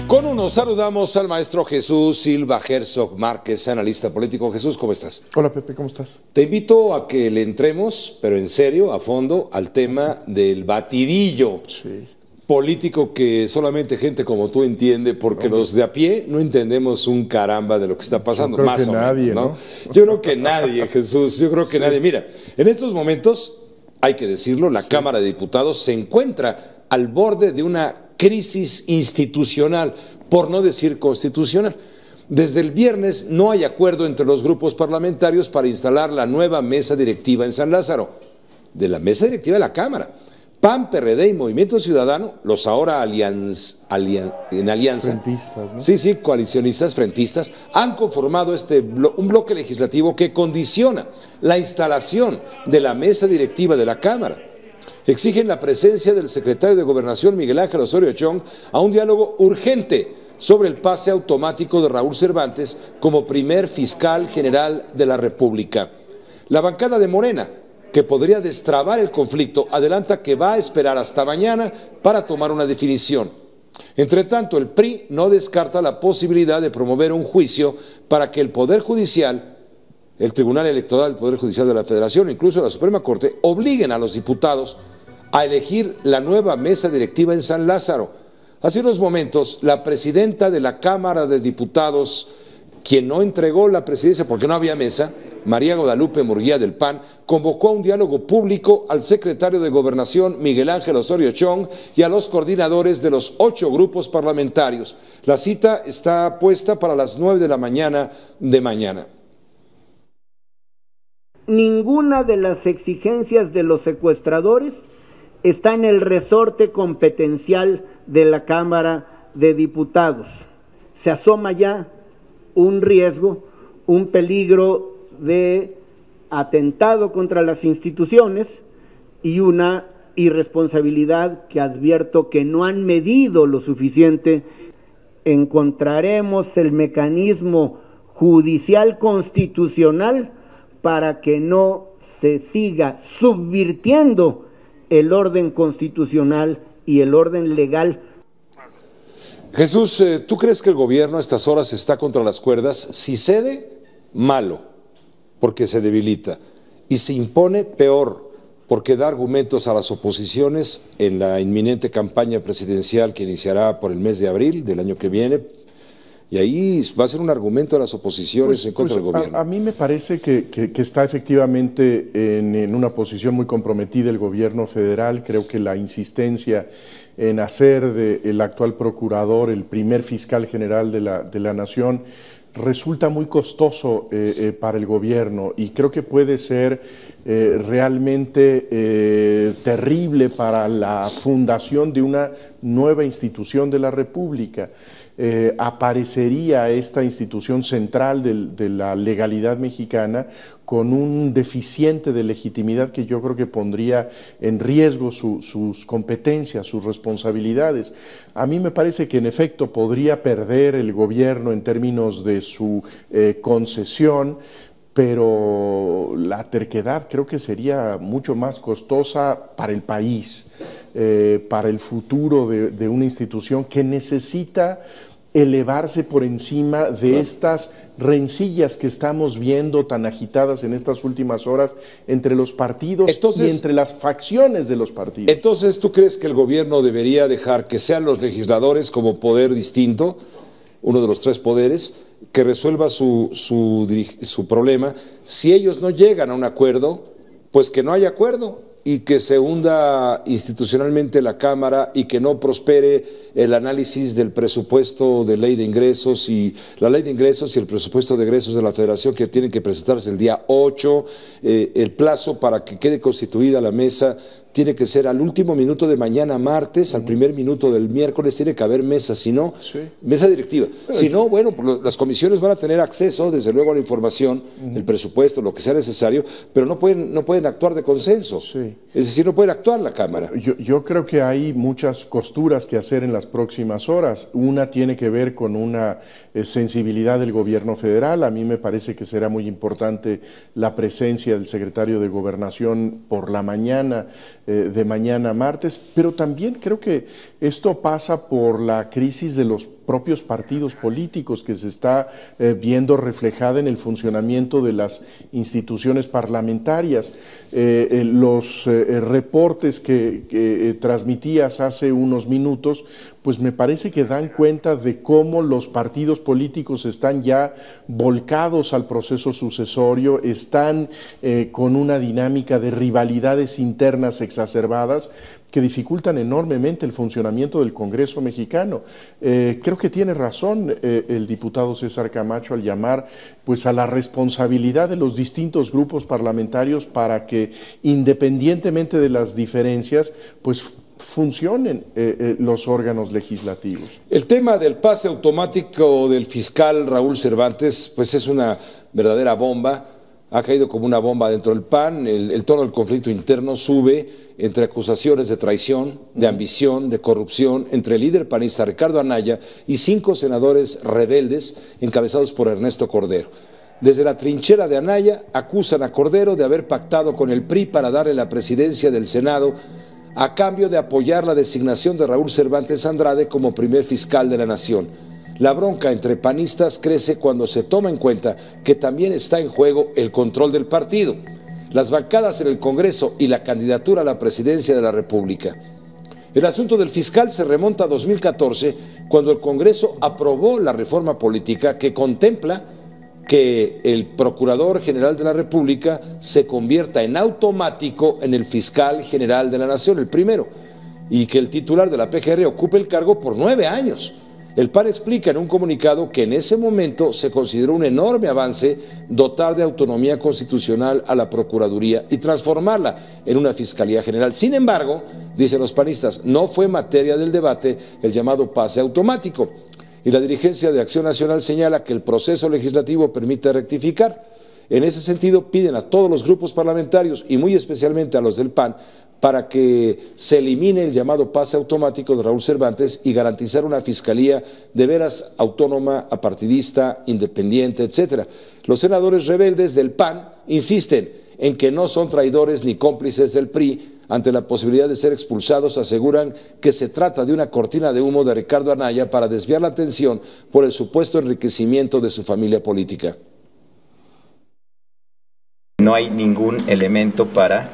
Con uno saludamos al maestro Jesús Silva Herzog Márquez, analista político. Jesús, ¿cómo estás? Hola Pepe, ¿cómo estás? Te invito a que le entremos, pero en serio, a fondo, al tema del batidillo político que solamente gente como tú entiende, porque los de a pie no entendemos un caramba de lo que está pasando. Yo creo más que o nadie, menos, ¿no? Yo creo que nadie, Jesús, yo creo que nadie. Mira, en estos momentos, hay que decirlo, la Cámara de Diputados se encuentra al borde de una crisis institucional, por no decir constitucional. Desde el viernes no hay acuerdo entre los grupos parlamentarios para instalar la nueva mesa directiva en San Lázaro. De la mesa directiva de la Cámara, PAN, PRD y Movimiento Ciudadano, los ahora en alianza, frentistas, ¿no? Sí, coalicionistas, frentistas, han conformado un bloque legislativo que condiciona la instalación de la mesa directiva de la Cámara. Exigen la presencia del secretario de Gobernación, Miguel Ángel Osorio Chong, a un diálogo urgente sobre el pase automático de Raúl Cervantes como primer fiscal general de la República. La bancada de Morena, que podría destrabar el conflicto, adelanta que va a esperar hasta mañana para tomar una definición. Entre tanto, el PRI no descarta la posibilidad de promover un juicio para que el Poder Judicial, el Tribunal Electoral del Poder Judicial de la Federación, incluso la Suprema Corte, obliguen a los diputados a elegir la nueva mesa directiva en San Lázaro. Hace unos momentos, la presidenta de la Cámara de Diputados, quien no entregó la presidencia porque no había mesa, María Guadalupe Murguía del PAN, convocó a un diálogo público al secretario de Gobernación, Miguel Ángel Osorio Chong, y a los coordinadores de los 8 grupos parlamentarios. La cita está puesta para las 9 de la mañana de mañana. Ninguna de las exigencias de los secuestradores está en el resorte competencial de la Cámara de Diputados. Se asoma ya un riesgo, un peligro de atentado contra las instituciones y una irresponsabilidad que advierto que no han medido lo suficiente. Encontraremos el mecanismo judicial constitucional para que no se siga subvirtiendo el orden constitucional y el orden legal. Jesús, ¿tú crees que el gobierno a estas horas está contra las cuerdas? Si cede, malo, porque se debilita, y se impone, peor, porque da argumentos a las oposiciones en la inminente campaña presidencial que iniciará por el mes de abril del año que viene. Y ahí va a ser un argumento de las oposiciones en contra del gobierno. A mí me parece que está efectivamente en una posición muy comprometida el gobierno federal. Creo que la insistencia en hacer del actual procurador el primer fiscal general de la nación resulta muy costoso para el gobierno, y creo que puede ser realmente terrible para la fundación de una nueva institución de la República. Aparecería esta institución central de la legalidad mexicana con un deficiente de legitimidad que yo creo que pondría en riesgo sus competencias, sus responsabilidades. A mí me parece que en efecto podría perder el gobierno en términos de su concesión, pero la terquedad creo que sería mucho más costosa para el país, para el futuro de una institución que necesita elevarse por encima de estas rencillas que estamos viendo tan agitadas en estas últimas horas entre los partidos y entre las facciones de los partidos. Entonces, ¿tú crees que el gobierno debería dejar que sean los legisladores como poder distinto, uno de los 3 poderes, que resuelva su problema? Si ellos no llegan a un acuerdo, pues que no haya acuerdo y que se hunda institucionalmente la Cámara y que no prospere el análisis del presupuesto de ley de ingresos y la ley de ingresos y el presupuesto de egresos de la Federación, que tienen que presentarse el día 8, el plazo para que quede constituida la mesa tiene que ser al último minuto de mañana martes, al primer minuto del miércoles tiene que haber mesa, si no, mesa directiva. Si no, bueno, pues las comisiones van a tener acceso, desde luego, a la información, el presupuesto, lo que sea necesario, pero no pueden actuar de consenso. Es decir, no puede actuar la Cámara. Yo creo que hay muchas costuras que hacer en las próximas horas. Una tiene que ver con una sensibilidad del gobierno federal. A mí me parece que será muy importante la presencia del secretario de Gobernación por la mañana, de mañana martes, pero también creo que esto pasa por la crisis de los propios partidos políticos, que se está viendo reflejada en el funcionamiento de las instituciones parlamentarias. Los reportes que transmitías hace unos minutos, pues me parece que dan cuenta de cómo los partidos políticos están ya volcados al proceso sucesorio, están con una dinámica de rivalidades internas exacerbadas que dificultan enormemente el funcionamiento del Congreso mexicano. Creo que tiene razón el diputado César Camacho al llamar pues a la responsabilidad de los distintos grupos parlamentarios para que, independientemente de las diferencias, pues funcionen los órganos legislativos. El tema del pase automático del fiscal Raúl Cervantes pues es una verdadera bomba, ha caído como una bomba dentro del PAN, el tono del conflicto interno sube entre acusaciones de traición, de ambición, de corrupción entre el líder panista Ricardo Anaya y 5 senadores rebeldes encabezados por Ernesto Cordero. Desde la trinchera de Anaya acusan a Cordero de haber pactado con el PRI para darle la presidencia del Senado a cambio de apoyar la designación de Raúl Cervantes Andrade como primer fiscal de la nación. La bronca entre panistas crece cuando se toma en cuenta que también está en juego el control del partido, las bancadas en el Congreso y la candidatura a la presidencia de la República. El asunto del fiscal se remonta a 2014, cuando el Congreso aprobó la reforma política que contempla que el Procurador General de la República se convierta en automático en el fiscal general de la nación, el primero, y que el titular de la PGR ocupe el cargo por 9 años. El PAN explica en un comunicado que en ese momento se consideró un enorme avance dotar de autonomía constitucional a la Procuraduría y transformarla en una Fiscalía General. Sin embargo, dicen los panistas, no fue materia del debate el llamado pase automático. Y la dirigencia de Acción Nacional señala que el proceso legislativo permite rectificar. En ese sentido, piden a todos los grupos parlamentarios y muy especialmente a los del PAN para que se elimine el llamado pase automático de Raúl Cervantes y garantizar una fiscalía de veras autónoma, apartidista, independiente, etc. Los senadores rebeldes del PAN insisten en que no son traidores ni cómplices del PRI. Ante la posibilidad de ser expulsados, aseguran que se trata de una cortina de humo de Ricardo Anaya para desviar la atención por el supuesto enriquecimiento de su familia política. No hay ningún elemento para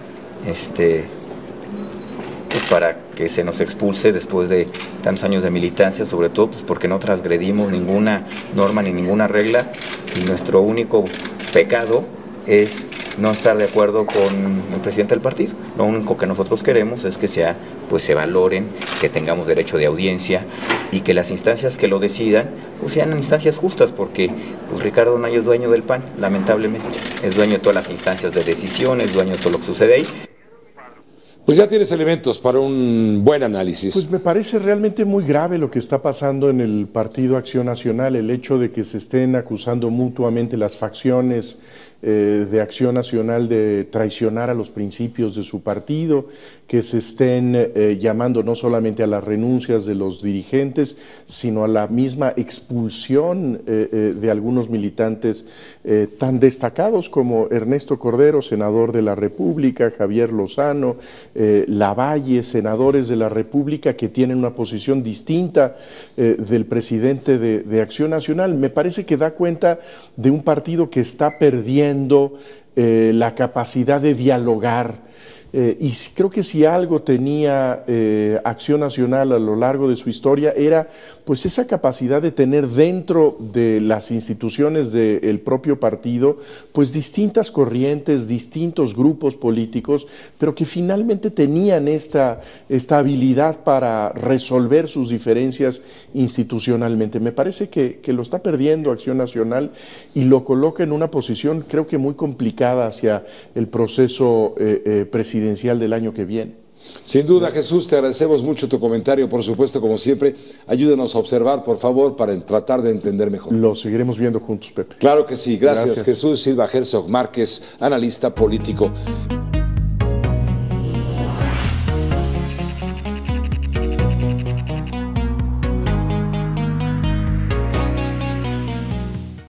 que se nos expulse después de tantos años de militancia, sobre todo pues porque no transgredimos ninguna norma ni ninguna regla, y nuestro único pecado es no estar de acuerdo con el presidente del partido. Lo único que nosotros queremos es que se valoren, que tengamos derecho de audiencia y que las instancias que lo decidan pues sean instancias justas, porque pues Ricardo Anaya es dueño del PAN, lamentablemente, es dueño de todas las instancias de decisión, es dueño de todo lo que sucede ahí. Pues ya tienes elementos para un buen análisis. Pues me parece realmente muy grave lo que está pasando en el Partido Acción Nacional, el hecho de que se estén acusando mutuamente las facciones de Acción Nacional de traicionar a los principios de su partido, que se estén llamando no solamente a las renuncias de los dirigentes, sino a la misma expulsión de algunos militantes tan destacados como Ernesto Cordero, senador de la República, Javier Lozano, Lavalle, senadores de la República que tienen una posición distinta del presidente de Acción Nacional. Me parece que da cuenta de un partido que está perdiendo la capacidad de dialogar. Y creo que si algo tenía Acción Nacional a lo largo de su historia era pues esa capacidad de tener dentro de las instituciones del propio partido pues distintas corrientes, distintos grupos políticos, pero que finalmente tenían esta habilidad para resolver sus diferencias institucionalmente. Me parece que lo está perdiendo Acción Nacional y lo coloca en una posición creo que muy complicada hacia el proceso presidencial del año que viene. Sin duda, Jesús, te agradecemos mucho tu comentario, por supuesto, como siempre. Ayúdenos a observar, por favor, para tratar de entender mejor. Lo seguiremos viendo juntos, Pepe. Claro que sí. Gracias. Jesús Silva Herzog Márquez, analista político.